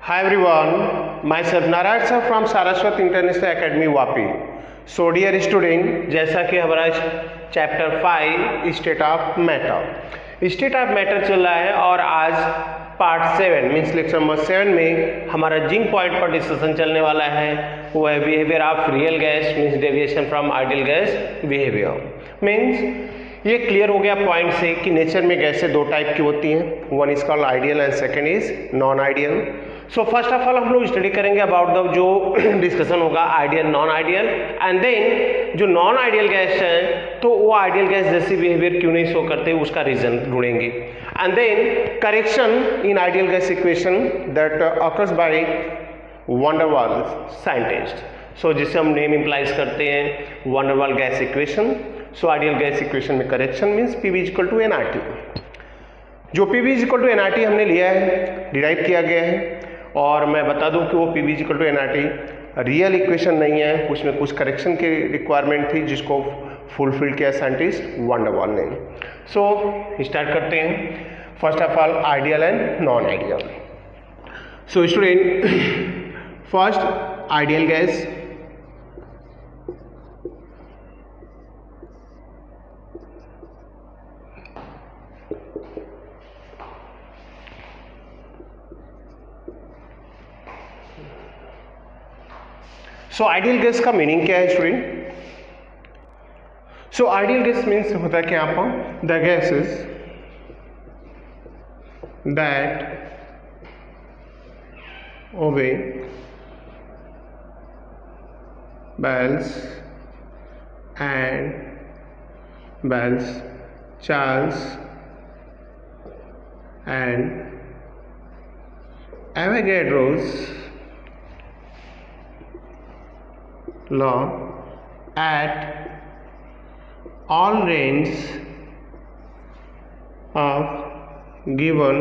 Hi everyone, myself Narayan sir from Saraswat International Academy Vapi. So dear student, जैसा कि हमारा chapter 5 state of matter चल रहा है और आज पार्ट 7 मीन्स लेक्चर नंबर 7 में हमारा जिंक पॉइंट पर डिस्कशन चलने वाला है. वो है behaviour of real gas means deviation from ideal gas behaviour. Means ये क्लियर हो गया पॉइंट से कि नेचर में गैसें दो टाइप की होती हैं. One is called ideal and second is non ideal. So first of all हम लोग स्टडी करेंगे अबाउट द जो डिस्कशन होगा ideal non ideal and then जो नॉन आइडियल गैस है तो वो आइडियल गैस जैसी बिहेवियर क्यों नहीं शो करते उसका रीजन ढूंढेंगे and then correction in ideal gas equation that occurs by van der Waals scientist. So जिसे हम नेम इम्प्लाइज करते हैं van der Waals gas equation. So ideal gas equation में correction means PV equal to NRT. जो PV equal to NRT हमने लिया है derive किया गया है और मैं बता दूं कि वो PV equal to NRT real equation नहीं है. उसमें कुछ करेक्शन की रिक्वायरमेंट थी जिसको फुलफिल किया साइंटिस्ट वैन डर वाल्स ने. सो स्टार्ट करते हैं. First of all ideal and non ideal. So student first ideal gas. So ideal gas का मीनिंग क्या है स्टूडेंट? सो आइडियल गैस मीन्स होता है कि यहाँ पर द गैसेस दैट ओबे Bell's and Bell's Charles and Avogadro's law at all range of given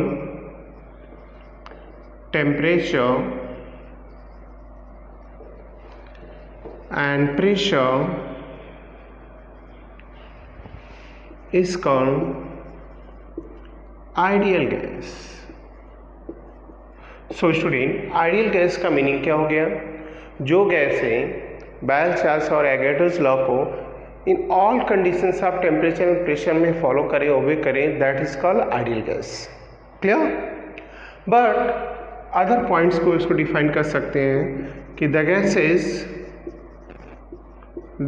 temperature and pressure is called ideal gas. So student ideal gas का meaning क्या हो गया? जो गैसें बेल चार्ल्स और एवोगाड्रोस लॉ को in all conditions of temperature and pressure में follow करें ओबे करें that is called ideal gas. Clear? But other points को इसको डिफाइन कर सकते हैं कि the gases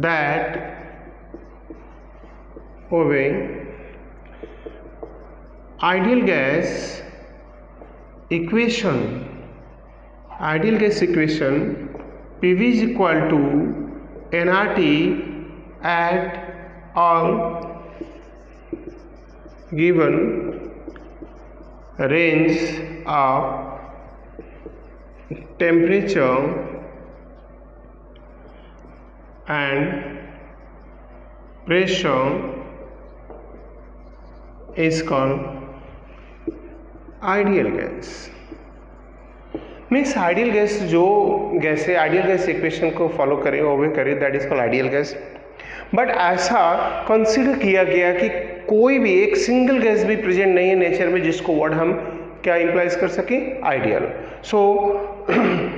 that obey ideal gas equation PV is equal to nRT at all given range of temperature and pressure is called ideal gas. Means ideal gas जो gas है ideal gas equation को follow करे ओबे करे that is called ideal gas. But ऐसा consider किया गया कि कोई भी एक सिंगल गैस भी प्रेजेंट नहीं है नेचर में जिसको वर्ड हम क्या इम्प्लाइज कर सके ideal. So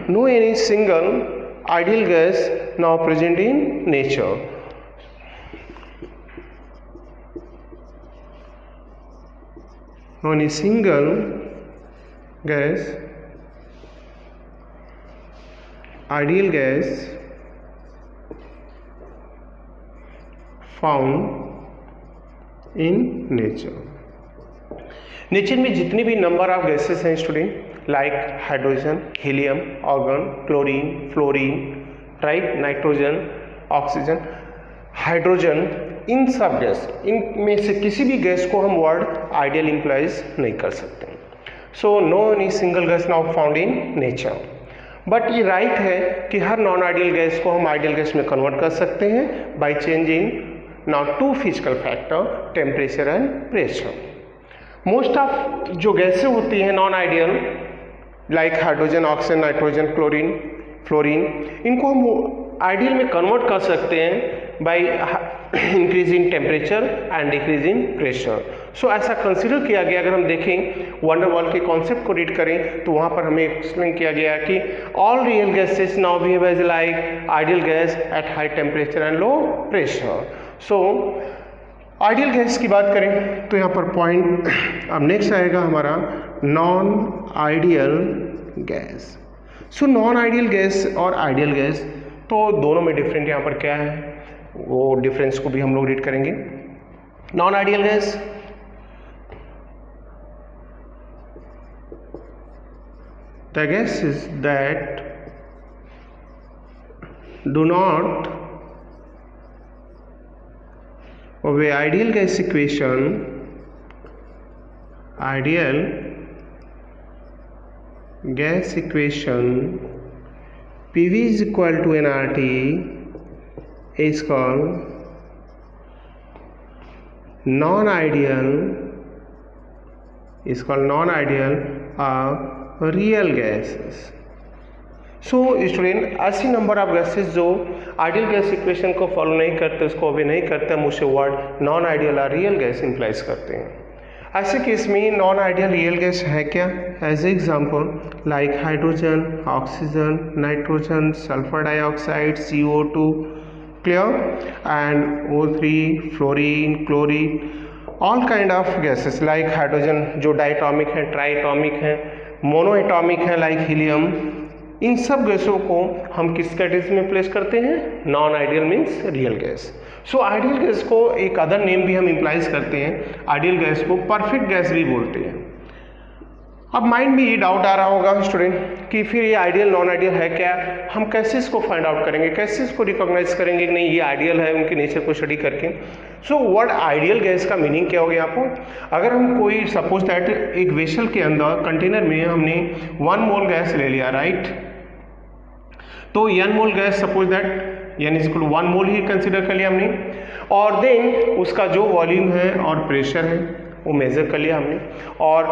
no any single ideal gas now present in nature. On a single gas, ideal gas found in nature. Nature में जितने भी नंबर ऑफ गैसेस हैं student like hydrogen, helium, argon, chlorine, fluorine, right, nitrogen, oxygen, hydrogen, इन सब gas इनमें से किसी भी गैस को हम वर्ड आइडियल इम्प्लाइज नहीं कर सकते. So no any single gas now found in nature. But ये राइट है कि हर नॉन आइडियल गैस को हम आइडियल गैस में कन्वर्ट कर सकते हैं by changing now two physical factor temperature and pressure. Most of जो गैसें होती हैं non ideal like hydrogen, oxygen, nitrogen, chlorine, fluorine, इनको हम आइडियल में कन्वर्ट कर सकते हैं by increase in temperature and decrease in pressure. So ऐसा कंसिडर किया गया। अगर हम देखें वंडर वॉल के कॉन्सेप्ट को रीड करें तो वहाँ पर हमें एक्सप्लेन किया गया कि all real gases now behave as like ideal gas at high temperature and low pressure. So ideal gas की बात करें तो यहाँ पर पॉइंट अब नेक्स्ट आएगा हमारा non ideal gas. So non ideal gas और आइडियल गैस तो दोनों में डिफरेंट यहाँ पर क्या है वो डिफरेंस को भी हम लोग रीड करेंगे। Non ideal gas the gases that do not obey ideal gas equation, ideal gas equation PV is equal to nRT is called non-ideal, real gases. So student ऐसी नंबर ऑफ गैसेस जो ideal gas equation को follow नहीं करते, उसको ओबे नहीं करते, हम उसे वर्ड नॉन आइडियल और रियल गैस इंप्लाइज करते हैं। ऐसे केस में नॉन आइडियल रियल गैस है क्या? As example like hydrogen, oxygen, nitrogen, sulphur dioxide, CO2 clear, and O3, fluorine, chlorine, all kind of gases like hydrogen जो diatomic है, triatomic है, मोनोएटॉमिक है लाइक हीलियम। इन सब गैसों को हम किस कैटेगरी में प्लेस करते हैं? Non ideal means real gas. सो आइडियल गैस को एक अदर नेम भी हम इम्प्लाइज करते हैं, आइडियल गैस को परफेक्ट गैस भी बोलते हैं। अब माइंड में ये डाउट आ रहा होगा स्टूडेंट कि फिर ये आइडियल नॉन आइडियल है क्या, हम कैसे इसको फाइंड आउट करेंगे, कैसे इसको रिकॉग्नाइज करेंगे कि नहीं ये आइडियल है उनके नेचर को स्टडी करके। सो वर्ड आइडियल गैस का मीनिंग क्या हो गया आपको? अगर हम कोई सपोज दैट एक वेसल के अंदर कंटेनर में हमने 1 मोल गैस ले लिया, राइट, तो n mole gas suppose that n is equal to 1 mole ही कंसिडर कर लिया हमने, और देन उसका जो वॉल्यूम है और प्रेशर है वो मेज़र कर लिया हमने, और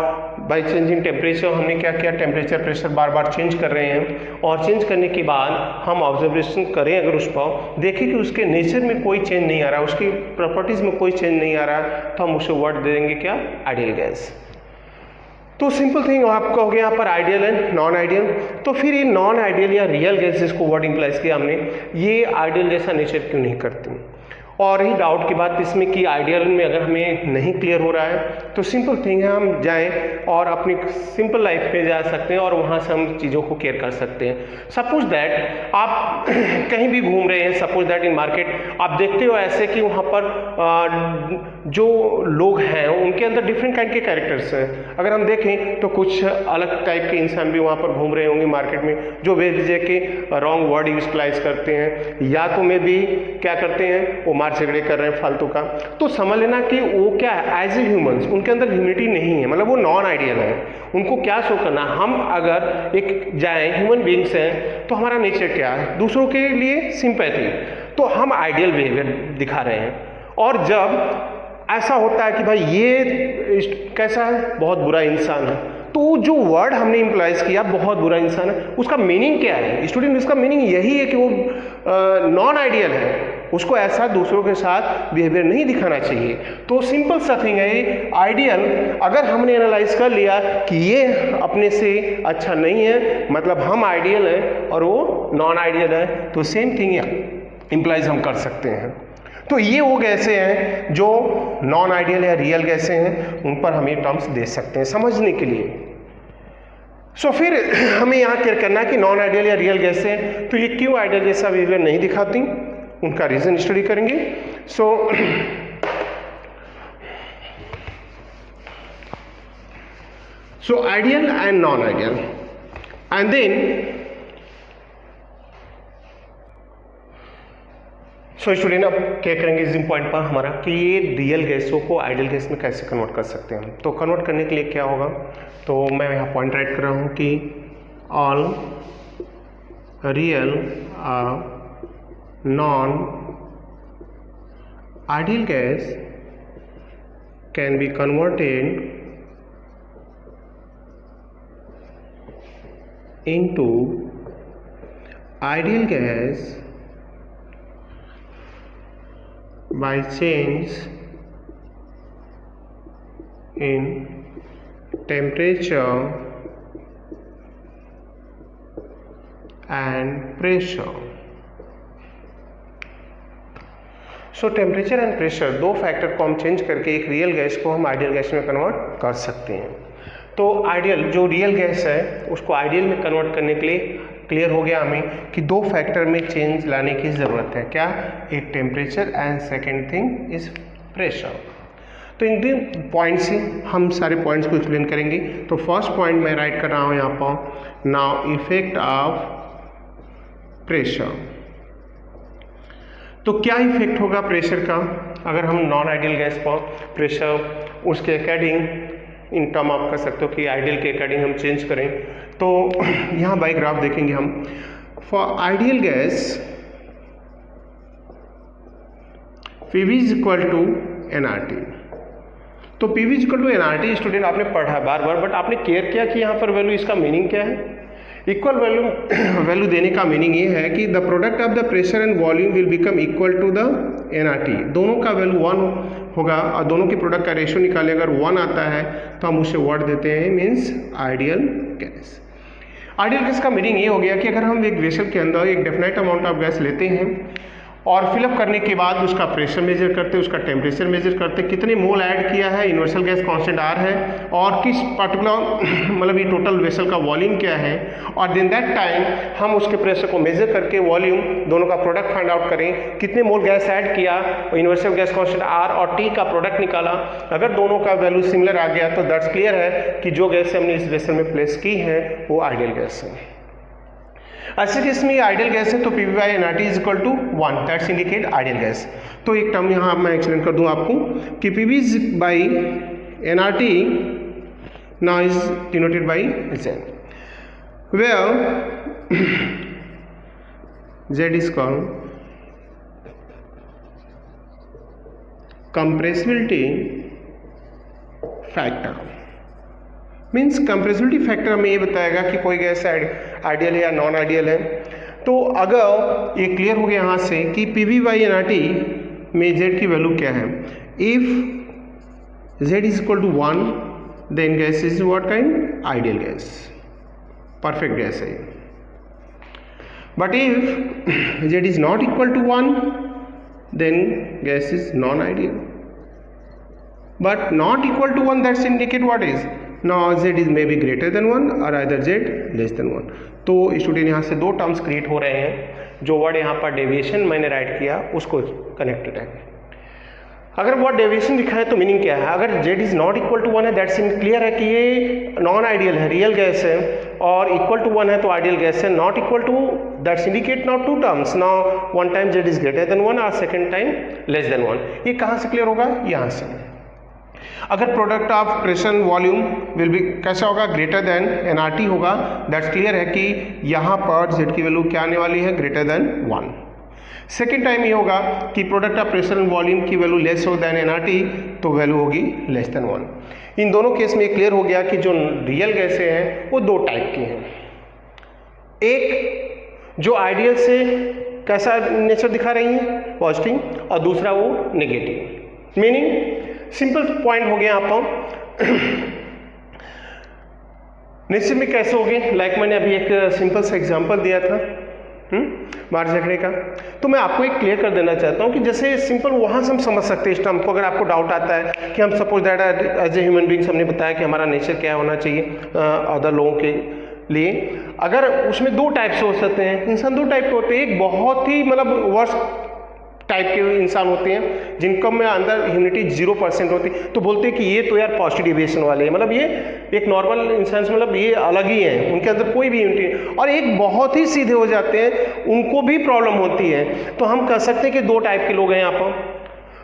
बाई चेंजिंग टेम्परेचर हमने क्या किया, टेम्परेचर प्रेशर बार बार चेंज कर रहे हैं, और चेंज करने के बाद हम ऑब्जर्वेशन करें अगर उस पर देखें कि उसके नेचर में कोई चेंज नहीं आ रहा, उसकी प्रॉपर्टीज़ में कोई चेंज नहीं आ रहा, तो हम उसे वर्ड दे देंगे क्या? Ideal gas. तो सिंपल थिंग आपका हो गया यहाँ पर आइडियल एंड नॉन आइडियल। तो फिर ये नॉन आइडियल या रियल गैसेस को वर्ड इम्प्लाइज किया हमने, ये आइडियल जैसा नेचर क्यों नहीं करती? और ही डाउट की बात इसमें कि आइडियल में अगर हमें नहीं क्लियर हो रहा है तो सिंपल थिंग है, हम जाएं और अपनी सिंपल लाइफ में जा सकते हैं और वहाँ से हम चीज़ों को केयर कर सकते हैं। सपोज दैट आप कहीं भी घूम रहे हैं, सपोज दैट इन मार्केट आप देखते हो ऐसे कि वहाँ पर जो लोग हैं उनके अंदर डिफरेंट काइंड के कैरेक्टर्स हैं। अगर हम देखें तो कुछ अलग टाइप के इंसान भी वहाँ पर घूम रहे होंगे मार्केट में, जो बेवजह के रॉन्ग वर्ड यूटिलाइज करते हैं, या तो में भी क्या करते हैं वो झगड़े कर रहे हैं फालतू का। तो समझ लेना कि वो क्या है, एज ए ह्यूमंस उनके अंदर ह्यूमिनिटी नहीं है, मतलब वो नॉन आइडियल है। उनको क्या शो करना, हम अगर एक जाएं ह्यूमन बीइंग्स हैं तो हमारा नेचर क्या है, दूसरों के लिए सिंपैथी, तो हम आइडियल बिहेवियर दिखा रहे हैं। और जब ऐसा होता है कि भाई ये कैसा है, बहुत बुरा इंसान है, तो जो वर्ड हमने इम्प्लाइज किया बहुत बुरा इंसान है, उसका मीनिंग क्या है स्टूडेंट? इसका मीनिंग यही है कि वो नॉन आइडियल है, उसको ऐसा दूसरों के साथ बिहेवियर नहीं दिखाना चाहिए। तो सिंपल सा थिंग है आइडियल, अगर हमने एनालाइज कर लिया कि ये अपने से अच्छा नहीं है, मतलब हम आइडियल हैं और वो नॉन आइडियल है, तो सेम थिंग इम्प्लाइज हम कर सकते हैं। तो ये वो गैसें हैं जो नॉन आइडियल या रियल गैसें हैं, उन पर हम ये टर्म्स दे सकते हैं समझने के लिए। सो फिर हमें यहाँ क्लियर करना है कि नॉन आइडियल या रियल गैसें तो ये क्यों आइडियल जैसा बिहेवियर नहीं दिखाती, उनका रीजन स्टडी करेंगे। So ideal and non ideal, and then so student अब क्या करेंगे इस पॉइंट पर हमारा कि ये रियल गैसों को आइडियल गैस में कैसे कन्वर्ट कर सकते हैं। तो कन्वर्ट करने के लिए क्या होगा, तो मैं यहाँ पॉइंट राइट कर रहा हूँ कि all real non ideal gas can be converted into ideal gas by change in temperature and pressure. So temperature and pressure दो फैक्टर को हम चेंज करके एक रियल गैस को हम आइडियल गैस में कन्वर्ट कर सकते हैं। तो आइडियल जो रियल गैस है उसको आइडियल में कन्वर्ट करने के लिए क्लियर हो गया हमें कि दो फैक्टर में चेंज लाने की ज़रूरत है। क्या? एक temperature and second thing is pressure. तो इन तीन पॉइंट से हम सारे पॉइंट्स को एक्सप्लेन करेंगे। तो फर्स्ट पॉइंट मैं राइट कर रहा हूँ यहाँ पर, नाउ इफेक्ट ऑफ प्रेशर। तो क्या इफेक्ट होगा प्रेशर का अगर हम नॉन आइडियल गैस पर प्रेशर उसके अकॉर्डिंग इन टर्म आप कर सकते हो कि आइडियल के अकॉर्डिंग हम चेंज करें। तो यहाँ बाई ग्राफ देखेंगे हम। For ideal gas PV is equal to NRT। तो PV is equal to NRT student आपने पढ़ा बार बार, बट आपने केयर किया कि यहाँ पर वैल्यू, इसका मीनिंग क्या है? इक्वल वैल्यू देने का मीनिंग ये है कि the product of the pressure and volume will become equal to the NRT। दोनों का वैल्यू 1 होगा और दोनों की प्रोडक्ट का रेशियो निकाले अगर 1 आता है तो हम उसे वर्ड देते हैं means ideal gas. Ideal gas का मीनिंग ये हो गया कि अगर हम एक वेसल के अंदर एक डेफिनेट अमाउंट ऑफ गैस लेते हैं और फिलअप करने के बाद उसका प्रेशर मेजर करते, उसका टेम्परेचर मेजर करते, कितने मोल ऐड किया है, यूनिवर्सल गैस कांस्टेंट R है, और किस पर्टिकुलर मतलब ये टोटल वेसल का वॉल्यूम क्या है, और दिन दैट टाइम हम उसके प्रेशर को मेजर करके वॉल्यूम दोनों का प्रोडक्ट फाइंड आउट करें, कितने मोल गैस ऐड किया, यूनिवर्सल गैस कांस्टेंट R और T का प्रोडक्ट निकाला। अगर दोनों का वैल्यू सिमिलर आ गया तो दैट्स क्लियर है कि जो गैस हमने इस वेसल में प्लेस की है वो आइडियल गैस है। ऐसे केस में आइडियल गैस है तो PV by NRT is equal to 1, that's indicate ideal gas. तो एक टर्म यहाँ मैं एक्सप्लेन कर दूँ आपको कि PV is by NRT now is denoted by Z, where Z is called compressibility factor. Means compressibility factor हमें ये बताएगा कि कोई गैस आइडियल है या नॉन आइडियल है। तो अगर ये क्लियर हो गया यहाँ से कि PV बाई NRT में Z की वैल्यू क्या है, if Z is equal to 1 then gas is what kind? Ideal gas, perfect gas है। But if Z is not equal to 1 then gas is non ideal. But not equal to 1 that's indicate what is? Now Z is may be greater than 1 और either Z less than 1। तो student यहाँ से दो terms create हो रहे हैं। जो word यहाँ पर डेविएशन मैंने राइट किया उसको कनेक्टेड है। अगर वर्ड डेविएशन लिखा है तो मीनिंग क्या है? अगर Z is not equal to 1 है दैट्स क्लियर है कि ये नॉन आइडियल है, रियल गैस है, और इक्वल टू 1 है तो आइडियल गैस है। Not equal to that's indicate now two terms, now one time Z is greater than 1 और सेकेंड टाइम लेस देन 1। ये कहाँ से क्लियर होगा? यहाँ से। अगर product of pressure volume will be कैसा होगा? ग्रेटर देन NRT होगा, दैट्स क्लियर है कि यहाँ पर Z की वैल्यू क्या आने वाली है? Greater than 1। सेकेंड टाइम ये होगा कि प्रोडक्ट ऑफ प्रेशर वॉल्यूम की वैल्यू लेस हो देन NRT तो वैल्यू होगी लेस देन 1। इन दोनों केस में क्लियर हो गया कि जो रियल गैसें हैं वो दो टाइप की हैं। एक जो आइडियल से कैसा नेचर दिखा रही है, पॉजिटिव, और दूसरा वो नेगेटिव। मीनिंग सिंपल पॉइंट हो गया यहाँ पर निश्चित में कैसे होगी, लाइक मैंने अभी एक सिंपल सा एग्जांपल दिया था मार झगड़े का। तो मैं आपको एक क्लियर कर देना चाहता हूँ कि जैसे सिंपल वहाँ से हम समझ सकते हैं इस टर्म को। अगर आपको डाउट आता है कि हम suppose that as a human beings हमने बताया कि हमारा नेचर क्या होना चाहिए अदर लोगों के लिए, अगर उसमें दो टाइप से हो सकते हैं इंसान, दो टाइप के होते हैं। एक बहुत ही मतलब वर्स्ट टाइप के इंसान होते हैं जिनका में अंदर इम्यूनिटी 0% होती, तो बोलते हैं कि ये तो यार पॉजिटिव डेविएशन वाले हैं, मतलब ये एक नॉर्मल इंसान से मतलब ये अलग ही हैं, उनके अंदर कोई भी इम्यूनिटी। और एक बहुत ही सीधे हो जाते हैं, उनको भी प्रॉब्लम होती है। तो हम कह सकते हैं कि दो टाइप के लोग हैं यहाँ पर,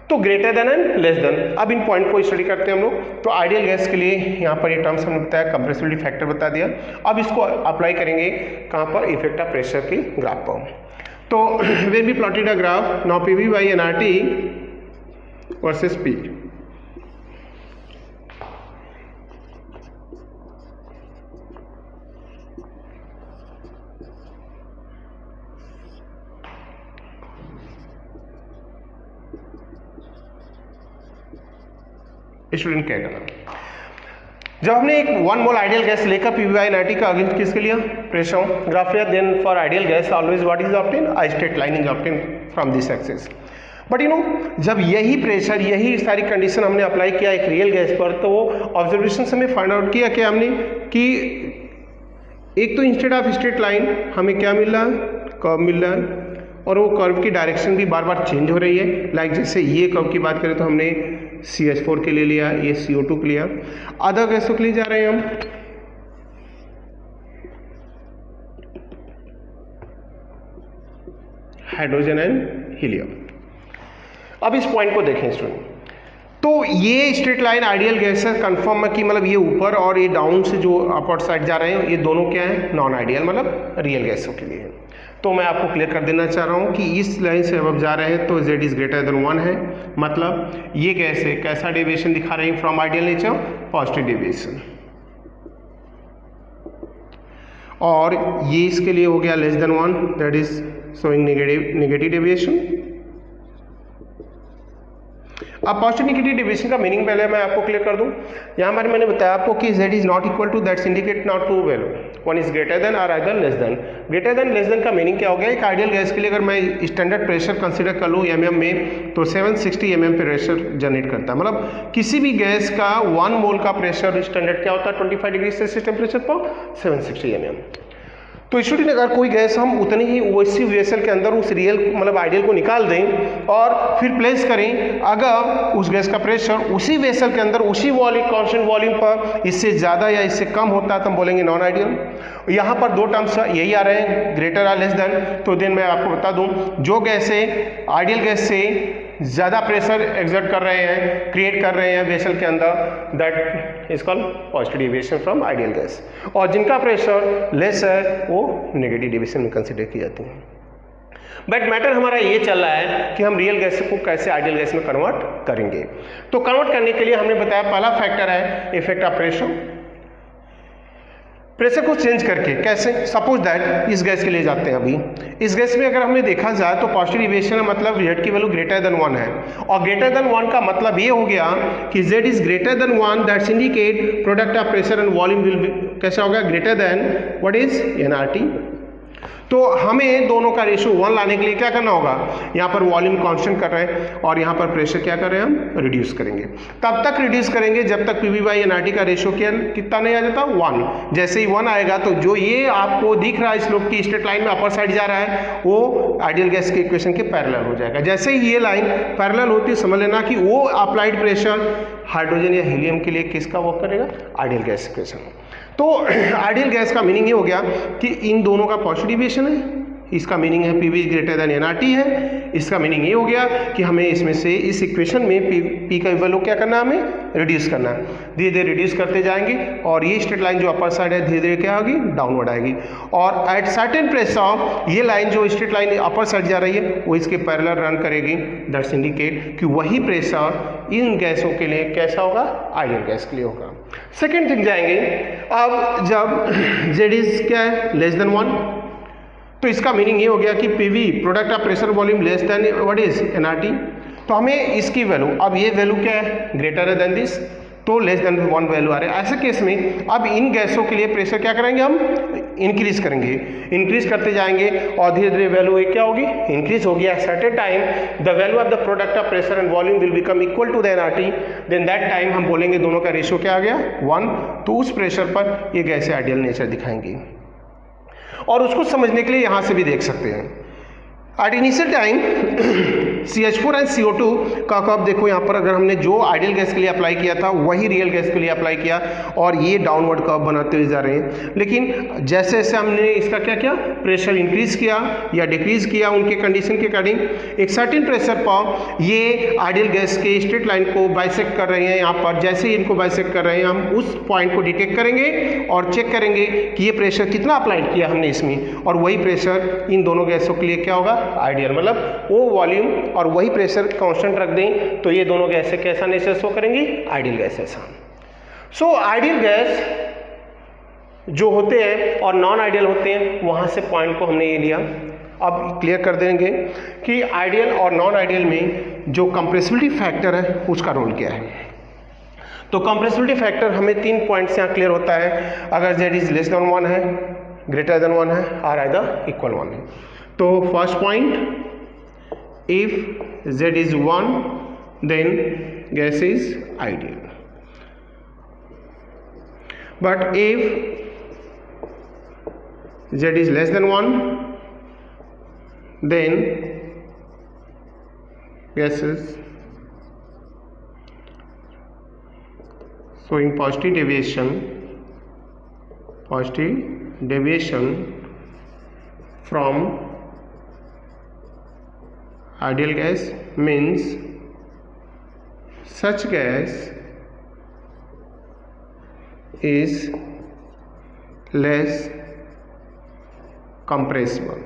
तो greater than and less than. अब इन पॉइंट को स्टडी करते हैं हम लोग। तो आइडियल गैस के लिए यहाँ पर ये टर्म्स हमने बताया, कंप्रेसिबिलिटी फैक्टर बता दिया। अब इसको अप्लाई करेंगे कहाँ पर? इफेक्ट ऑफ प्रेशर की ग्राफ पर। तो when we plotted a graph, now PV by NRT versus P. Student क्या करना, जब हमने एक 1 मोल आइडियल गैस लेकर PV/NRT का अगेंस्ट किसके लिए प्रेशर ग्राफ लिया, then for ideal gas always what is obtain, a straight line is obtain from this axis. But you know जब यही प्रेशर यही सारी कंडीशन हमने अप्लाई किया एक रियल गैस पर, तो वो ऑब्जर्वेशन से हमें फाइंड आउट किया क्या हमने कि एक तो इंस्टेड ऑफ स्ट्रेट लाइन हमें क्या मिल रहा है, कर्व मिल रहा है, और वो कर्व की डायरेक्शन भी बार बार चेंज हो रही है। लाइक जैसे ये कर्व की बात करें तो हमने CH4 के लिए लिया, ये CO2 के लिया, अदर गैसों के लिए जा रहे हैं हम हाइड्रोजन एंड हीलियम। अब इस पॉइंट को देखें स्टूडेंट, तो ये स्ट्रेट लाइन आइडियल गैस है, कंफर्म है कि मतलब ये ऊपर और ये डाउन से जो अपवर्ड साइड जा रहे हैं ये दोनों क्या है, नॉन आइडियल मतलब रियल गैसों के लिए है। तो मैं आपको क्लियर कर देना चाह रहा हूँ कि इस लाइन से अब जा रहे हैं तो Z इज ग्रेटर देन 1 है, मतलब ये गैस है कैसा डेविएशन दिखा रही है from ideal nature, positive deviation, और ये इसके लिए हो गया less than 1 that is showing negative deviation. अब पॉजिटिव नेगेटिव डेविएशन का मीनिंग पहले मैं आपको क्लियर कर दूं। यहाँ पर मैंने बताया आपको कि Z is not equal to, that's indicate not two value, one is greater than और other less than. Greater than less than का मीनिंग क्या हो गया, एक आइडियल गैस के लिए अगर मैं स्टैंडर्ड प्रेशर कंसीडर कर लूँ mm में, तो 760 mm प्रेशर जनरेट करता है, मतलब किसी भी गैस का 1 मोल का प्रेशर स्टैंडर्ड क्या होता है 25 डिग्री सेल्सियस टेम्परेचर पर 760 mm। तो स्टूडेंट अगर कोई गैस हम उतनी ही वैसी वेसल के अंदर उस रियल मतलब आइडियल को निकाल दें और फिर प्लेस करें, अगर उस गैस का प्रेशर उसी वेसल के अंदर उसी वॉल्यूम कांस्टेंट वॉल्यूम पर इससे ज़्यादा या इससे कम होता है तो हम बोलेंगे नॉन आइडियल। यहाँ पर दो टर्म्स यही आ रहे हैं, ग्रेटर या लेस देन। तो देन मैं आपको बता दूँ, जो गैसें आइडियल गैस से ज़्यादा प्रेशर एक्सर्ट कर रहे हैं, क्रिएट कर रहे हैं वेसल के अंदर, that is called positive deviation from ideal gas, और जिनका प्रेशर लेस है वो नेगेटिव डेविएशन में कंसिडर की जाती है। बट मैटर हमारा ये चल रहा है कि हम रियल गैस को कैसे आइडियल गैस में कन्वर्ट करेंगे। तो कन्वर्ट करने के लिए हमने बताया पहला फैक्टर है इफेक्ट ऑफ प्रेशर। प्रेशर को चेंज करके कैसे, सपोज दैट इस गैस के लिए जाते हैं। अभी इस गैस में अगर हमने देखा जाए तो पॉजिटिव डेविएशन मतलब Z की वैल्यू ग्रेटर देन 1 है, और ग्रेटर देन 1 का मतलब ये हो गया कि Z is greater than 1, that's indicate product of pressure and volume will be कैसा होगा, greater than what is NRT। तो हमें दोनों का रेशियो 1 लाने के लिए क्या करना होगा, यहाँ पर वॉल्यूम कांस्टेंट कर रहे हैं और यहाँ पर प्रेशर क्या कर रहे हैं हम रिड्यूस करेंगे। तब तक रिड्यूस करेंगे जब तक PV/NRT का रेशियो कितना नहीं आ जाता 1। जैसे ही 1 आएगा तो जो ये आपको दिख रहा है स्लोप की स्ट्रेट लाइन में अपर साइड जा रहा है वो आइडियल गैस के इक्वेशन के पैरेलल हो जाएगा। जैसे ही ये लाइन पैरेलल होती है समझ लेना कि वो अप्लाइड प्रेशर हाइड्रोजन या हीलियम के लिए किसका वर्क करेगा, आइडियल गैस इक्वेशन। तो आइडियल गैस का मीनिंग ये हो गया कि इन दोनों का पॉजिटिव डेविएशन है, इसका मीनिंग है PV ग्रेटर देन NRT है। इसका मीनिंग ये हो गया कि हमें इसमें से इस इक्वेशन में P का वैल्यू क्या करना है, हमें रिड्यूस करना है। धीरे धीरे रिड्यूस करते जाएंगे और ये स्ट्रेट लाइन जो अपर साइड है धीरे धीरे क्या होगी, डाउनवर्ड आएगी, और एट सर्टेन प्रेशर ये लाइन जो स्ट्रेट लाइन अपर साइड जा रही है वो इसके पैरेलल रन करेगी, दैट्स इंडिकेट कि वही प्रेशर इन गैसों के लिए कैसा होगा, आइडियल गैस के लिए होगा। सेकेंड थिंग जाएंगे, अब जब Z इज क्या है लेस देन 1, तो इसका मीनिंग ये हो गया कि PV product of pressure volume less than what is NRT। तो हमें इसकी वैल्यू, अब ये वैल्यू क्या है, ग्रेटर है देन दिस, तो लेस देन 1 वैल्यू आ रहा है। ऐसे केस में अब इन गैसों के लिए प्रेशर क्या करेंगे, हम इंक्रीज करेंगे, इंक्रीज करते जाएंगे और धीरे धीरे वैल्यू क्या होगी, इंक्रीज होगी। At certain time the value of the product of pressure and volume will become equal to the NRT, then that time हम बोलेंगे दोनों का रेशियो क्या आ गया 1। तो उस प्रेशर पर ये गैसें आइडियल नेचर दिखाएंगी, और उसको समझने के लिए यहाँ से भी देख सकते हैं। At initial time CH4 and CO2 का कर्व देखो, यहाँ पर अगर हमने जो आइडियल गैस के लिए अप्लाई किया था वही रियल गैस के लिए अप्लाई किया और ये डाउनवर्ड कर्व बनाते हुए जा रहे हैं। लेकिन जैसे जैसे हमने इसका क्या किया, प्रेशर इंक्रीज किया या डिक्रीज किया उनके कंडीशन के अकॉर्डिंग, एक सर्टेन प्रेशर पर ये आइडियल गैस के स्ट्रेट लाइन को बाइसेक्ट कर रहे हैं। यहाँ पर जैसे ही इनको बाइसेक्ट कर रहे हैं हम उस पॉइंट को डिटेक्ट करेंगे और चेक करेंगे कि ये प्रेशर कितना अप्लाइड किया हमने इसमें, और वही प्रेशर इन दोनों गैसों के लिए क्या होगा, आइडियल। मतलब वो वॉल्यूम और वही प्रेशर कांस्टेंट रख दें तो ये दोनों गैसें कैसा नेचर शो करेंगी, आइडियल गैस ऐसा। सो आइडियल गैस जो होते हैं और नॉन आइडियल होते हैं, वहां से पॉइंट को हमने ये लिया। अब क्लियर कर देंगे कि आइडियल और नॉन आइडियल में जो कंप्रेसिबिलिटी फैक्टर है उसका रोल क्या है। तो कंप्रेसिबिलिटी फैक्टर हमें 3 पॉइंट्स यहाँ क्लियर होता है, अगर z इज लेस देन 1 है, ग्रेटर देन 1 है, और आइदर इक्वल 1 है। तो first point, if z is 1 then gas is ideal, but if z is less than 1 then gases showing positive deviation from ideal gas means such gas is less compressible.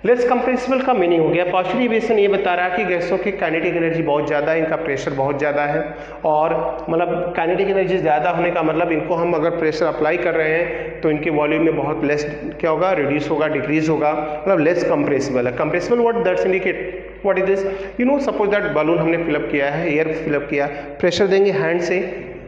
Less compressible का meaning हो गया, positive deviation ये बता रहा है कि गैसों की काइनेटिक एनर्जी बहुत ज़्यादा है, इनका प्रेशर बहुत ज़्यादा है, और मतलब काइनेटिक एनर्जी ज़्यादा होने का मतलब इनको हम अगर प्रेशर अप्लाई कर रहे हैं तो इनके वॉल्यूम में बहुत लेस क्या होगा, रिड्यूस होगा, डिक्रीज होगा, मतलब लेस कंप्रेसिबल है। Compressible word that's indicate what is this, you know suppose that balloon हमने फिलअप किया है, एयर फिलअप किया, प्रेशर देंगे हैंड से,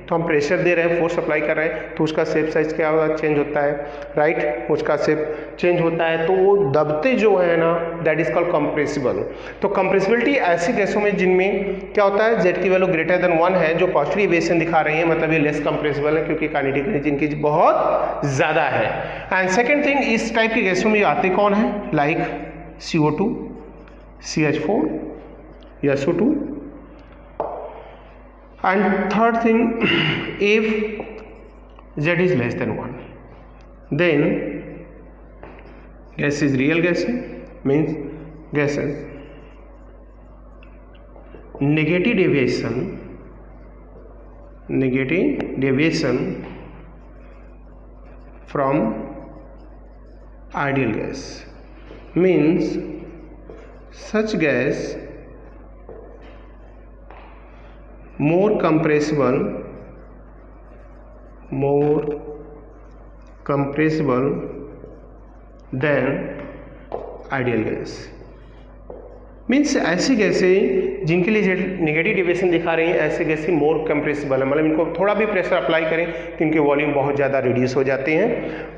तो हम प्रेशर दे रहे हैं, फोर्स अप्लाई कर रहे हैं, तो उसका शेप साइज क्या होगा, चेंज होता है, राइट, उसका शेप चेंज होता है, तो वो दबते जो है ना, दैट इज कॉल्ड कंप्रेसिबल। तो कंप्रेसिबिलिटी ऐसी गैसों में जिनमें क्या होता है, जेड की वैल्यू ग्रेटर देन 1 है, जो पॉजिटिव डेविएशन दिखा रही है, मतलब ये लेस कंप्रेसिबल है क्योंकि काइनेटिक एनर्जी इनकी बहुत ज़्यादा है। एंड सेकेंड थिंग, इस टाइप की गैसों में आते कौन है, like CO2, CH4, SO2। And third thing, if Z is less than 1 then gas is real gas, means gases negative deviation from ideal gas means such gas more compressible than ideal gas। Means ऐसी गैसें जिनके लिए negative deviation दिखा रही हैं, ऐसे गैसें मोर compressible है, मतलब इनको थोड़ा भी प्रेशर अप्लाई करें तो इनके वॉल्यूम बहुत ज़्यादा रिड्यूस हो जाते हैं।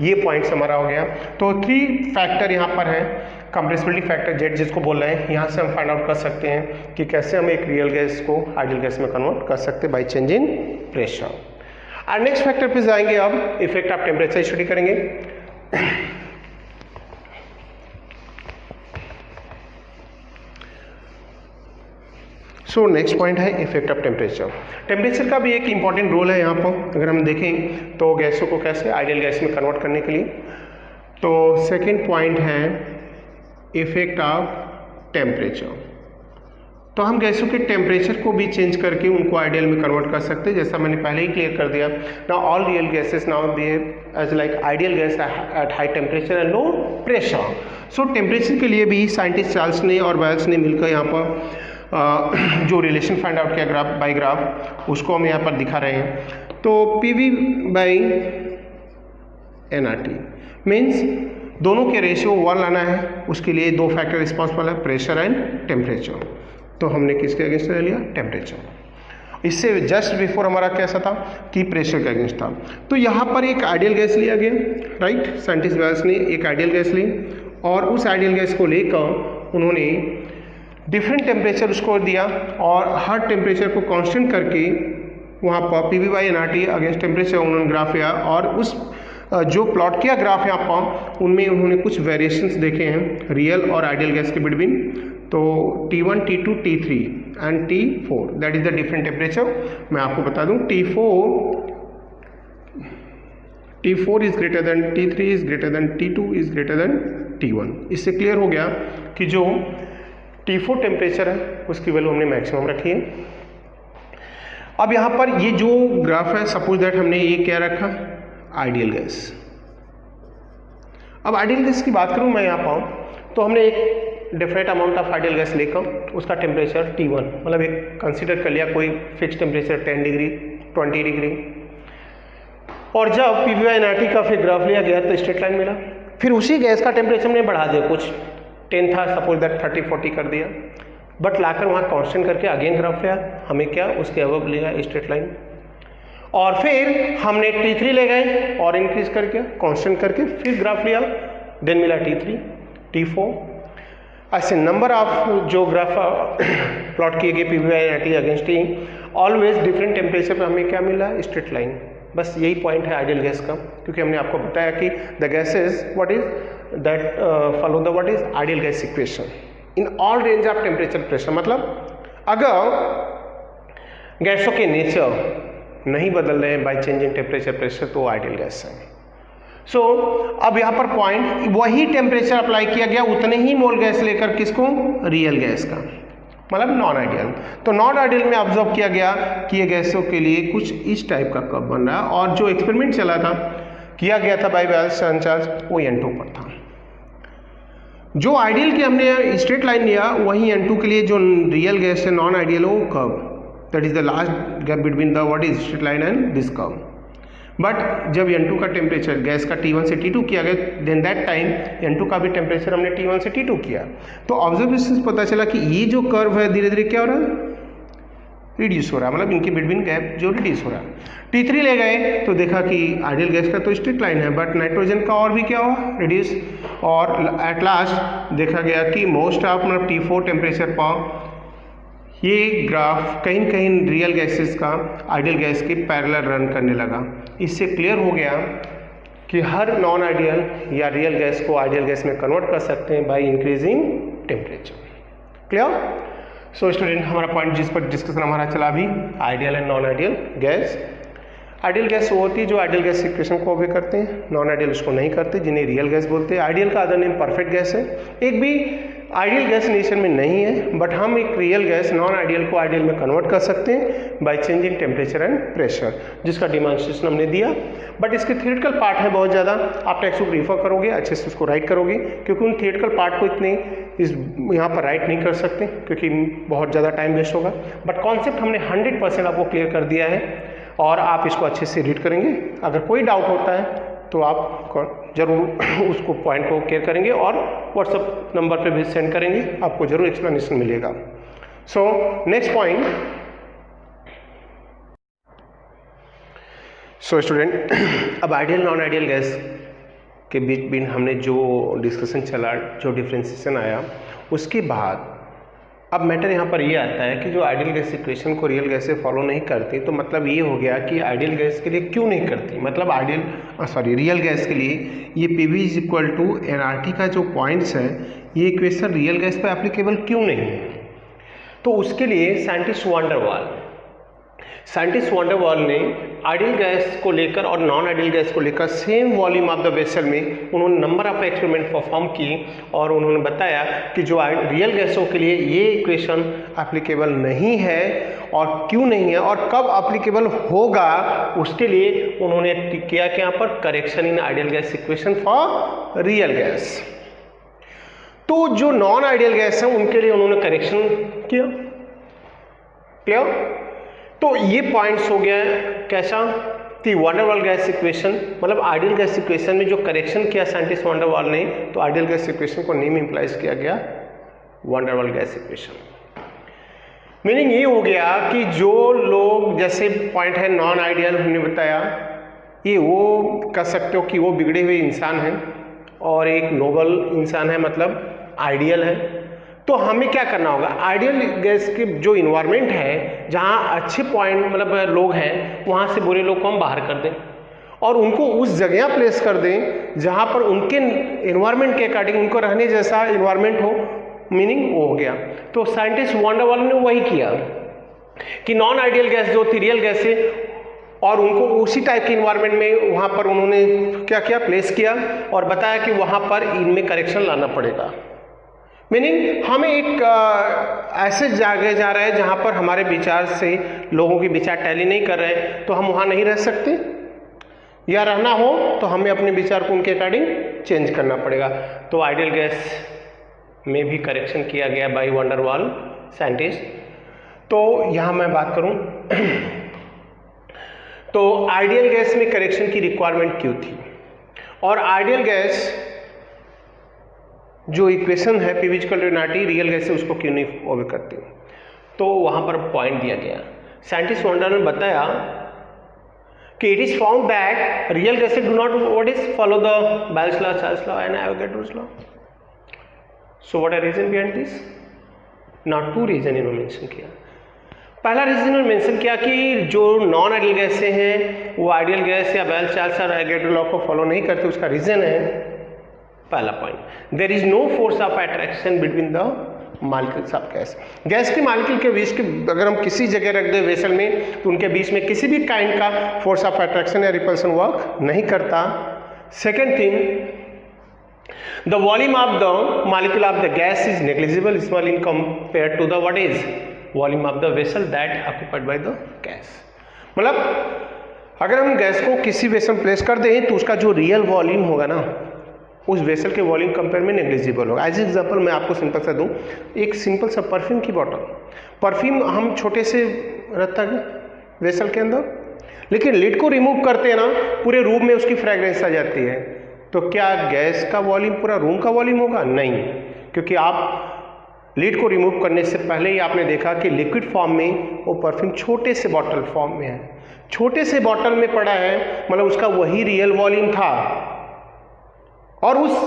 ये पॉइंट्स हमारा हो गया। तो 3 फैक्टर यहाँ पर है, कंप्रेसिबिलिटी फैक्टर जेड जिसको बोल रहे हैं, यहाँ से हम फाइंड आउट कर सकते हैं कि कैसे हम एक रियल गैस को आइडियल गैस में कन्वर्ट कर सकते हैं बाई चेंज इन प्रेशर। और नेक्स्ट फैक्टर पे जाएंगे, अब इफेक्ट ऑफ टेम्परेचर स्टडी करेंगे। सो नेक्स्ट पॉइंट है इफेक्ट ऑफ टेम्परेचर। टेम्परेचर का भी एक इंपॉर्टेंट रोल है यहाँ पर, अगर हम देखें तो गैसों को कैसे आइडियल गैस में कन्वर्ट करने के लिए। तो सेकेंड पॉइंट है इफेक्ट ऑफ टेम्परेचर। तो हम गैसों के टेम्परेचर को भी चेंज करके उनको आइडियल में कन्वर्ट कर सकते हैं, जैसा मैंने पहले ही क्लियर कर दिया। Now all real gases now behave as like ideal gas at high temperature and low pressure. So temperature के लिए भी साइंटिस्ट चार्ल्स ने और वेल्स ने मिलकर यहाँ पर जो रिलेशन फाइंड आउट किया ग्राफ बाई ग्राफ, उसको हम यहाँ पर दिखा रहे हैं। तो PV बाई nRT मीन्स दोनों के रेशियो 1 लाना है, उसके लिए 2 फैक्टर रिस्पॉन्सिबल है, प्रेशर एंड टेम्परेचर। तो हमने किसके अगेंस्ट ले लिया, टेम्परेचर। इससे जस्ट बिफोर हमारा कैसा था कि प्रेशर के अगेंस्ट था। तो यहाँ पर एक आइडियल गैस लिया गया, राइट, साइंटिस्ट वेल्स ने एक आइडियल गैस ली और उस आइडियल गैस को लेकर उन्होंने डिफरेंट टेम्परेचर उसको दिया और हर टेम्परेचर को कांस्टेंट करके वहाँ पर PV by nRT against temperature उन्होंने ग्राफ लिया और उस जो प्लॉट किया ग्राफ यहाँ पर उनमें उन्होंने कुछ वेरिएशंस देखे हैं रियल और आइडियल गैस के बिटवीन। तो T1, T2, T3 and T4 that is the different temperature. मैं आपको बता दूं T4 is greater then T3 is greater then T2 is greater then T1। इससे क्लियर हो गया कि जो T4 टेम्परेचर है उसकी वैल्यू हमने मैक्सिमम रखी है। अब यहाँ पर ये जो ग्राफ है, सपोज दैट हमने ये क्या रखा, आइडियल गैस। अब आइडियल गैस की बात करूँ मैं यहाँ पर, तो हमने एक different amount of ideal gas लेकर उसका टेम्परेचर T1 मतलब एक कंसीडर कर लिया, कोई फिक्स टेम्परेचर 10 डिग्री 20 डिग्री, और जब PV बाई nRT का फिर ग्राफ लिया गया तो स्ट्रेट लाइन मिला। फिर उसी गैस का टेम्परेचर हमने बढ़ा दिया, कुछ 10 था, सपोज दैट 30-40 कर दिया। बट लाकर वहाँ कांस्टेंट करके अगेन ग्राफ लिया, हमें क्या उसके अबव लिया स्ट्रेट लाइन, और फिर हमने T3 ले गए और इंक्रीज करके कांस्टेंट करके फिर ग्राफ लिया, देन मिला T3 T4। ऐसे नंबर ऑफ जो ग्राफ प्लॉट किए गए PV against T, always different temperature पर हमें क्या मिला स्ट्रेट लाइन। बस यही पॉइंट है आइडियल गैस का, क्योंकि हमने आपको बताया कि the gases what is that follow the what is ideal gas equation in all range of temperature pressure. मतलब अगर गैसों के नेचर नहीं बदल रहे हैं बाय चेंजिंग टेम्परेचर प्रेशर तो आइडियल गैस है। सो अब यहाँ पर पॉइंट वही टेम्परेचर अप्लाई किया गया, उतने ही मोल गैस लेकर किसको, रियल गैस का, मतलब नॉन आइडियल। तो नॉन आइडियल में ऑब्जर्व किया गया कि ये गैसों के लिए कुछ इस टाइप का कर्व बन रहा है, और जो एक्सपेरिमेंट चला था किया गया था बाय बैलेंस चार्ज वो N2 पर था। जो आइडियल के हमने स्ट्रेट लाइन लिया वही N2 के लिए जो रियल गैस है नॉन आइडियल वो curve, that is the last gap between the what is straight line and this curve. But जब N2 का टेम्परेचर गैस का T1 से T2 किया गया, देन दैट टाइम N2 का भी टेम्परेचर हमने T1 से T2 किया, तो ऑब्जर्वेशन पता चला कि ये जो कर्व है धीरे धीरे क्या हो रहा है, रिड्यूस हो रहा है, मतलब इनके बिटवीन गैप जो रिड्यूस हो रहा है। T3 ले गए तो देखा कि आइडियल गैस का तो स्ट्रेट लाइन है, बट नाइट्रोजन का और भी क्या हुआ, रिड्यूस, और एट लास्ट देखा गया कि मोस्ट ऑफ मतलब T4 टेम्परेचर पर ये ग्राफ कहीं कहीं रियल गैसेस का आइडियल गैस के पैरेलल रन करने लगा। इससे क्लियर हो गया कि हर नॉन आइडियल या रियल गैस को आइडियल गैस में कन्वर्ट कर सकते हैं by increasing temperature. Clear? So student, हमारा पॉइंट जिस पर डिस्कशन हमारा चला अभी, ideal and non ideal gas. Ideal gas वो होती है जो आइडियल गैस इक्वेशन को ओबे करते हैं, नॉन आइडियल उसको नहीं करते, जिन्हें रियल गैस बोलते हैं। आइडियल का अदर नेम परफेक्ट गैस है। एक भी आइडियल गैस नेचर में नहीं है, बट हम एक रियल गैस नॉन आइडियल को आइडियल में कन्वर्ट कर सकते हैं by changing temperature and pressure, जिसका डिमॉन्स्ट्रेशन हमने दिया। बट इसके थियोरेटिकल पार्ट है बहुत ज़्यादा, आप टेक्स्ट बुक रेफर करोगे, अच्छे से उसको राइट करोगे, क्योंकि उन थियोरेटिकल पार्ट को इतने यहाँ पर राइट नहीं कर सकते क्योंकि बहुत ज़्यादा टाइम वेस्ट होगा। बट कॉन्सेप्ट हमने 100% आपको क्लियर कर दिया है, और आप इसको अच्छे से रीड करेंगे। अगर कोई डाउट होता है तो आप जरूर उसको पॉइंट को क्लियर करेंगे और व्हाट्सएप नंबर पे भी सेंड करेंगे, आपको जरूर एक्सप्लेनेशन मिलेगा। So next point. सो स्टूडेंट, अब आइडियल नॉन आइडियल गैस के बीच भी हमने जो डिस्कशन चला, जो डिफ्रेंसिएशन आया, उसके बाद अब मैटर यहाँ पर ये आता है कि जो आइडियल गैस इक्वेशन को रियल गैस से फॉलो नहीं करती, तो मतलब ये हो गया कि आइडियल गैस के लिए क्यों नहीं करती, मतलब रियल गैस के लिए ये PV is equal to nRT का जो पॉइंट्स है, ये इक्वेशन रियल गैस पे एप्लीकेबल क्यों नहीं है। तो उसके लिए साइंटिस्ट वान डेर वाल ने आइडियल गैस को लेकर और नॉन आइडियल गैस को लेकर same volume of the vessel में उन्होंने नंबर ऑफ एक्सपेरिमेंट परफॉर्म किए, और उन्होंने बताया कि जो रियल गैसों के लिए ये इक्वेशन एप्लीकेबल नहीं है, और क्यों नहीं है और कब एप्लीकेबल होगा, उसके लिए उन्होंने किया कि यहाँ पर correction in ideal gas equation for real gas. तो जो नॉन आइडियल गैस है उनके लिए उन्होंने करेक्शन किया। क्लियर? तो ये पॉइंट्स हो गया कैसा, कि वान डेर वाल गैस इक्वेशन, मतलब आइडियल गैस इक्वेशन में जो करेक्शन किया साइंटिस्ट वान डेर वाल ने, तो आइडियल गैस इक्वेशन को नेम इंप्लाइज किया गया van der Waals gas equation. Meaning ये हो गया कि जो लोग, जैसे पॉइंट है नॉन आइडियल, हमने बताया ये वो कह सकते हो कि वो बिगड़े हुए इंसान हैं और एक नोबल इंसान है, मतलब आइडियल है। तो हमें क्या करना होगा, आइडियल गैस के जो इन्वायरमेंट है, जहाँ अच्छे पॉइंट मतलब लोग हैं, वहाँ से बुरे लोग को हम बाहर कर दें और उनको उस जगह प्लेस कर दें जहाँ पर उनके इन्वायरमेंट के अकॉर्डिंग उनको रहने जैसा इन्वायरमेंट हो। मीनिंग वो हो गया। तो साइंटिस्ट वान डेर वाल ने वही किया कि नॉन आइडियल गैस जो थी रियल गैस से, और उनको उसी टाइप के इन्वायरमेंट में वहाँ पर उन्होंने क्या किया, प्लेस किया, और बताया कि वहाँ पर इनमें करेक्शन लाना पड़ेगा। मीनिंग हमें एक ऐसे जगह जा रहे हैं जहाँ पर हमारे विचार से लोगों के विचार टैली नहीं कर रहे हैं, तो हम वहाँ नहीं रह सकते, या रहना हो तो हमें अपने विचार को उनके अकॉर्डिंग चेंज करना पड़ेगा। तो आइडियल गैस में भी करेक्शन किया गया by van der Waal scientist. तो यहाँ मैं बात करूँ तो आइडियल गैस में करेक्शन की रिक्वायरमेंट क्यों थी, और आइडियल गैस जो इक्वेशन है P equal to NRT real gas से उसको क्यों नहीं ओबे करती? तो वहाँ पर पॉइंट दिया गया, साइंटिस्ट वॉन्डर ने बताया कि it is found that real gases do not what is follow the Boyle's law, Charles law and Avogadro's law. So what are reason behind this? Not two reason इन्होंने mention किया. पहला reason इन्होंने mention किया कि जो non ideal गैसें हैं वो आइडियल गैस या बेल्स चार्ल्स और एवोगैड्रो लॉ को फॉलो नहीं करते. उसका रीजन है, पहला point, there is no force of attraction between the molecules of gas. Gas के मॉलिक्यूल के बीच के अगर हम किसी जगह रख दें वेसल में तो उनके बीच में किसी भी काइंड का फोर्स ऑफ अट्रैक्शन या रिपल्सन वर्क नहीं करता. Second thing, the volume of the molecule of the gas is negligible small in compare to the what is volume of the vessel that occupied by the gas. मतलब अगर हम gas को किसी vessel में place कर दें तो उसका जो रियल वॉल्यूम होगा ना उस वेसल के वॉल्यूम कंपेयर में नेग्लिजिबल होगा. एज एग्जांपल मैं आपको सिंपल सा दूं, एक सिंपल सा परफ्यूम की बॉटल, परफ्यूम हम छोटे से रखता है वेसल के अंदर, लेकिन लिड को रिमूव करते हैं ना पूरे रूम में उसकी फ्रेग्रेंस आ जाती है. तो क्या गैस का वॉल्यूम पूरा रूम का वॉल्यूम होगा? नहीं, क्योंकि आप लिड को रिमूव करने से पहले ही आपने देखा कि लिक्विड फॉर्म में वो परफ्यूम छोटे से बॉटल फॉर्म में है, छोटे से बॉटल में पड़ा है, मतलब उसका वही रियल वॉल्यूम था. और उस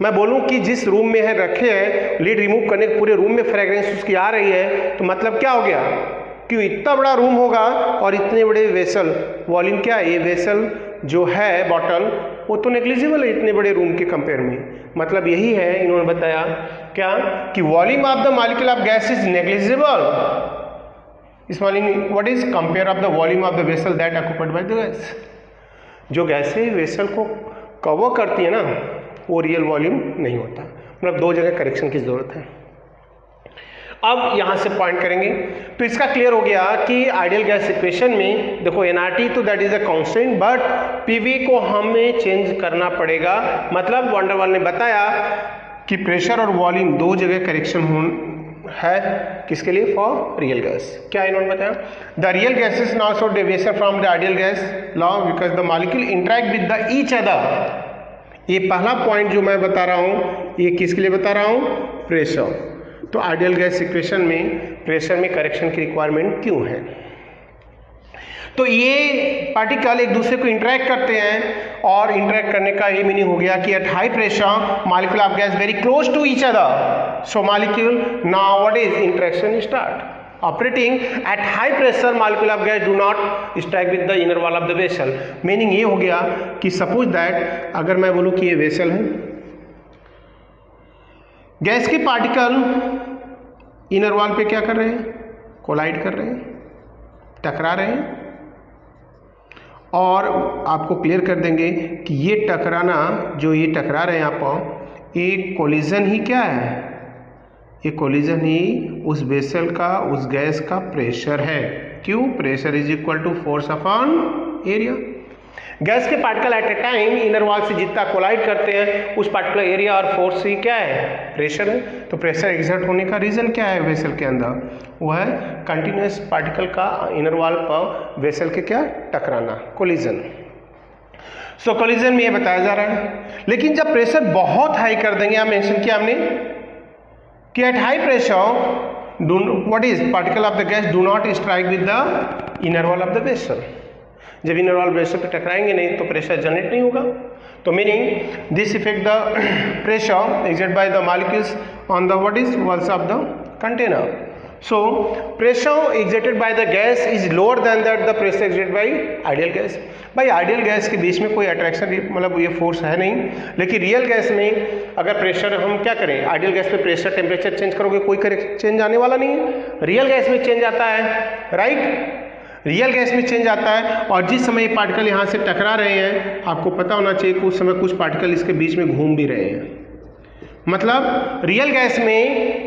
मैं बोलूं कि जिस रूम में है रखे हैं, लीड रिमूव करने के पूरे रूम में फ्रेग्रेंस उसकी आ रही है, तो मतलब क्या हो गया कि इतना बड़ा रूम होगा और इतने बड़े वेसल, वॉल्यूम क्या है, ये वेसल जो है बॉटल वो तो नेग्लिजिबल है इतने बड़े रूम के कंपेयर में. मतलब यही है इन्होंने बताया क्या कि volume of the molecule of gas is negligible small in what is compare of the volume of the vessel that occupied by the gas. जो गैसें वेसल को कवर करती है ना वो रियल वॉल्यूम नहीं होता. मतलब दो जगह करेक्शन की जरूरत है. अब यहां से पॉइंट करेंगे तो इसका क्लियर हो गया कि आइडियल गैस इक्वेशन में देखो एनआरटी तो that is a constant, but PV को हमें चेंज करना पड़ेगा. मतलब वॉन्डरवाल ने बताया कि प्रेशर और वॉल्यूम दो जगह करेक्शन है किसके लिए? For real gas. क्या इन्होंने बताया? The real gases now show deviation from the ideal gas law because the molecule interact with the each other. ये पहला पॉइंट जो मैं बता रहा हूं ये किसके लिए बता रहा हूं? प्रेशर. तो आइडियल गैस इक्वेशन में प्रेशर में करेक्शन की रिक्वायरमेंट क्यों है? तो ये पार्टिकल एक दूसरे को इंटरेक्ट करते हैं और इंटरेक्ट करने का ये मीनिंग हो गया कि at high pressure molecule of gas very close to each other, so molecule now what is interaction start operating at high pressure. Molecule of gas do not strike with the inner wall of the vessel. Meaning ये हो गया कि suppose that अगर मैं बोलूं कि ये vessel है, गैस के पार्टिकल इनर वॉल पे क्या कर रहे हैं? कोलाइड कर रहे हैं, टकरा रहे हैं. और आपको क्लियर कर देंगे कि ये टकराना जो ये टकरा रहे हैं आप, ये कोलिजन ही क्या है? ये कोलिजन ही उस वेसल का उस गैस का प्रेशर है. क्यों? Pressure is equal to force upon area. Gas के particle at a time inner wall से जितना कोलाइड करते हैं उस पार्टिकुलर एरिया और फोर्स ही क्या है? प्रेशर है. तो प्रेशर एग्जर्ट होने का रीजन क्या है वेसल के अंदर? वो है कंटिन्यूस पार्टिकल का इनर वॉल पर वेसल के क्या टकराना, कोलिजन. सो कोलिजन में ये बताया जा रहा है. लेकिन जब प्रेशर बहुत हाई कर देंगे, आप मेंशन किया हमने कि at high pressure what is particle of the gas do not strike with the inner wall of the vessel. जब इनर वॉल वेसल पे टकराएंगे नहीं तो प्रेशर जनरेट नहीं होगा. तो meaning this effect the pressure exerted by the molecules on the what is walls of the container. So pressure exerted by the gas is lower than that the pressure exerted by ideal gas. भाई ideal gas के बीच में कोई attraction मतलब ये force है नहीं, लेकिन real gas में अगर प्रेशर हम क्या करें, आइडियल गैस पे प्रेशर टेम्परेचर चेंज करोगे कोई चेंज आने वाला नहीं है. रियल गैस में चेंज आता है, राइट? रियल गैस में चेंज आता है. और जिस समय ये पार्टिकल यहाँ से टकरा रहे हैं आपको पता होना चाहिए कि उस समय कुछ पार्टिकल इसके बीच में घूम भी रहे हैं. मतलब रियल गैस में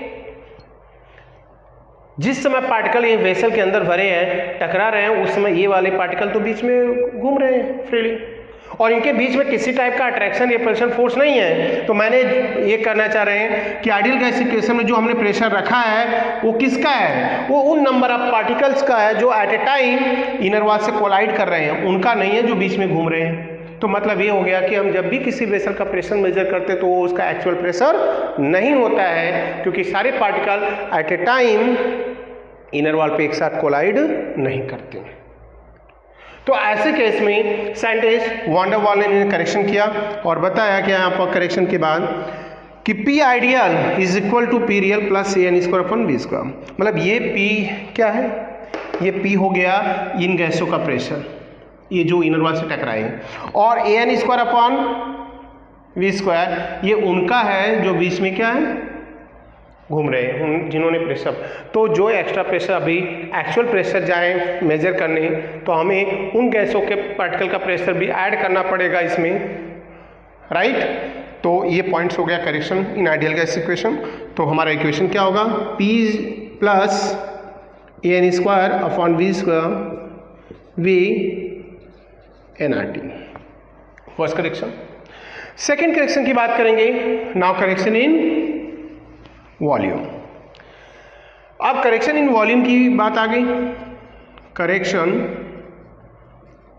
जिस समय पार्टिकल ये वेसल के अंदर भरे हैं टकरा रहे हैं उस समय ये वाले पार्टिकल तो बीच में घूम रहे हैं फ्रीली और इनके बीच में किसी टाइप का अट्रैक्शन रिपल्शन फोर्स नहीं है. तो मैंने ये करना चाह रहे हैं कि आइडियल गैस इक्वेशन में जो हमने प्रेशर रखा है वो किसका है? वो उन नंबर ऑफ पार्टिकल्स का है जो at a time inner wall से कोलाइड कर रहे हैं, उनका नहीं है जो बीच में घूम रहे हैं. तो मतलब ये हो गया कि हम जब भी किसी वेसल का प्रेशर मेजर करते हैं तो वो उसका एक्चुअल प्रेशर नहीं होता है, क्योंकि सारे particle at a time inner wall पे एक साथ कोलाइड नहीं करते। तो ऐसे केस में साइंटिस्ट वान डर वाल ने करेक्शन किया और बताया कि यहाँ पर करेक्शन के बाद कि P ideal is equal to P real plus AN square upon V square. मतलब ये P क्या है, ये P हो गया इन गैसों का प्रेशर, ये जो इनर वॉल से टकराए, और AN square upon V square ये उनका है जो बीच में क्या है घूम रहे हैं, जिन्होंने प्रेशर। तो जो एक्स्ट्रा प्रेशर अभी एक्चुअल प्रेशर जाए मेजर करने तो हमें उन गैसों के पार्टिकल का प्रेशर भी ऐड करना पड़ेगा इसमें, राइट। तो ये पॉइंट्स हो गया correction in ideal gas equation. तो हमारा इक्वेशन क्या होगा, P plus AN square upon V square V nRT, first correction. Second correction की बात करेंगे, नाउ करेक्शन इन वॉल्यूम। अब करेक्शन इन वॉल्यूम की बात आ गई, करेक्शन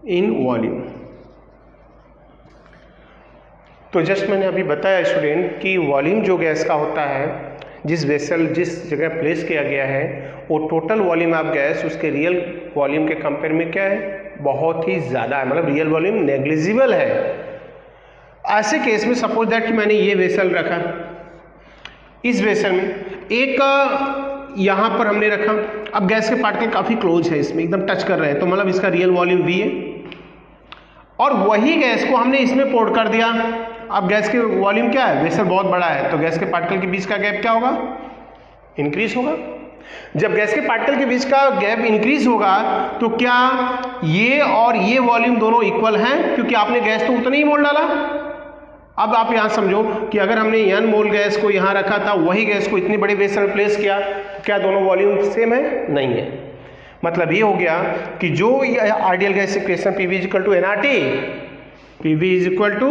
इन वॉल्यूम। तो जस्ट मैंने अभी बताया स्टूडेंट कि वॉल्यूम जो गैस का होता है, जिस वेसल जिस जगह प्लेस किया गया है, वो टोटल वॉल्यूम ऑफ गैस उसके रियल वॉल्यूम के कंपेयर में क्या है, बहुत ही ज़्यादा है, मतलब रियल वॉल्यूम नेग्लिजिबल है। ऐसे केस में सपोज दैट कि मैंने ये वेसल रखा, इस वेसल में एक यहाँ पर हमने रखा, अब गैस के पार्टिकल काफ़ी क्लोज है, इसमें एकदम टच कर रहे हैं, तो मतलब इसका रियल वॉल्यूम V है, और वही गैस को हमने इसमें पोर्ट कर दिया। अब गैस के वॉल्यूम क्या है, वेसल बहुत बड़ा है, तो गैस के पार्टिकल के बीच का गैप क्या होगा, इंक्रीज होगा। जब गैस के पार्टिकल के बीच का गैप इंक्रीज होगा तो क्या ये और ये वॉल्यूम दोनों इक्वल हैं, क्योंकि आपने गैस तो उतना ही मोल डाला। अब आप यहाँ समझो कि अगर हमने n मोल गैस को यहाँ रखा था, वही गैस को इतनी बड़ी वेसल में प्लेस किया, तो क्या दोनों वॉल्यूम सेम है, नहीं है। मतलब ये हो गया कि जो ideal gas equation PV is equal to nRT, PV is equal to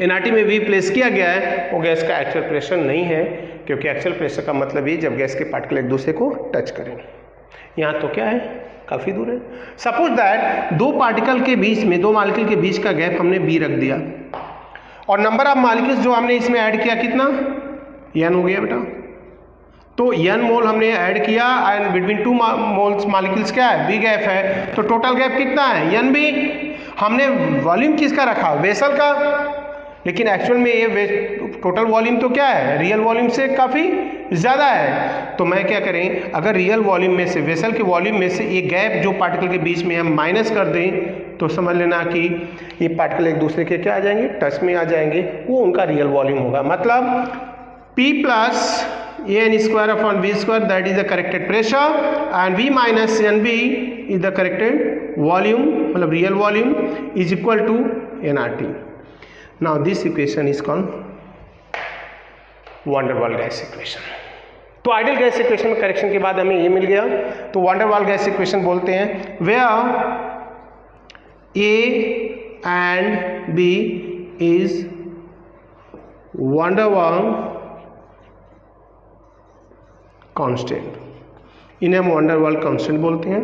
nRT में V प्लेस किया गया है, वो गैस का एक्चुअल प्रेशर नहीं है, क्योंकि एक्चुअल प्रेशर का मतलब ये जब गैस के पार्टिकल एक दूसरे को टच करें। यहाँ तो क्या है, काफ़ी दूर है। सपोज दैट दो पार्टिकल के बीच में, दो मॉलिक्यूल के बीच का गैप हमने B रख दिया, और नंबर ऑफ मॉलिक्यूल्स जो हमने इसमें ऐड किया कितना, n हो गया बेटा। तो n मोल हमने ऐड किया and between two moles molecules क्या है, B गैप है, तो टोटल गैप कितना है, NB। हमने वॉल्यूम किसका रखा, वेसल का, लेकिन एक्चुअल में ये टोटल वॉल्यूम तो क्या है, रियल वॉल्यूम से काफ़ी ज़्यादा है। तो मैं क्या करें, अगर रियल वॉल्यूम में से, वेसल के वॉल्यूम में से ये गैप जो पार्टिकल के बीच में हम माइनस कर दें, तो समझ लेना कि ये पार्टिकल एक दूसरे के क्या आ जाएंगे, टच में आ जाएंगे, वो उनका रियल वॉल्यूम होगा। मतलब P plus AN square upon V square that is the corrected pressure, and V minus NB is the corrected volume, मतलब real volume is equal to nRT। Now this equation is called van der Waals gas equation. तो ideal gas equation में correction के बाद हमें ये मिल गया, तो वान der Waals gas equation बोलते हैं where A and B is van der Waal constant, इन्हें हम van der Waal कांस्टेंट बोलते हैं।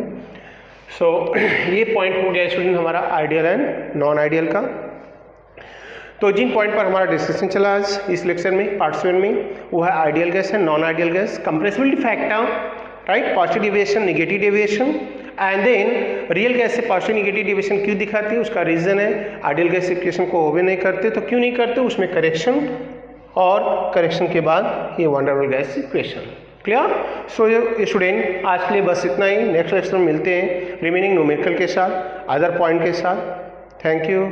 सो ये पॉइंट हो गया स्टूडेंट हमारा आइडियल एंड नॉन आइडियल का। तो जिन पॉइंट पर हमारा डिस्कशन चला आज इस लेक्चर में पार्ट 7 में, वो है आइडियल गैस है, non ideal gas, compressibility factor, right, positive deviation, negative deviation, and then real gas से पॉजिटिव नेगेटिव डेविएशन क्यों दिखाती है, उसका रीजन है आइडियल गैस इक्वेशन को ओबे नहीं करते, तो क्यों नहीं करते, उसमें करेक्शन, और करेक्शन के बाद ये वान der Waals gas equation. Clear. So student आज के लिए बस इतना ही, नेक्स्ट लेक्चर में मिलते हैं रिमेनिंग न्यूमेरिकल के साथ, अदर पॉइंट के साथ। Thank you.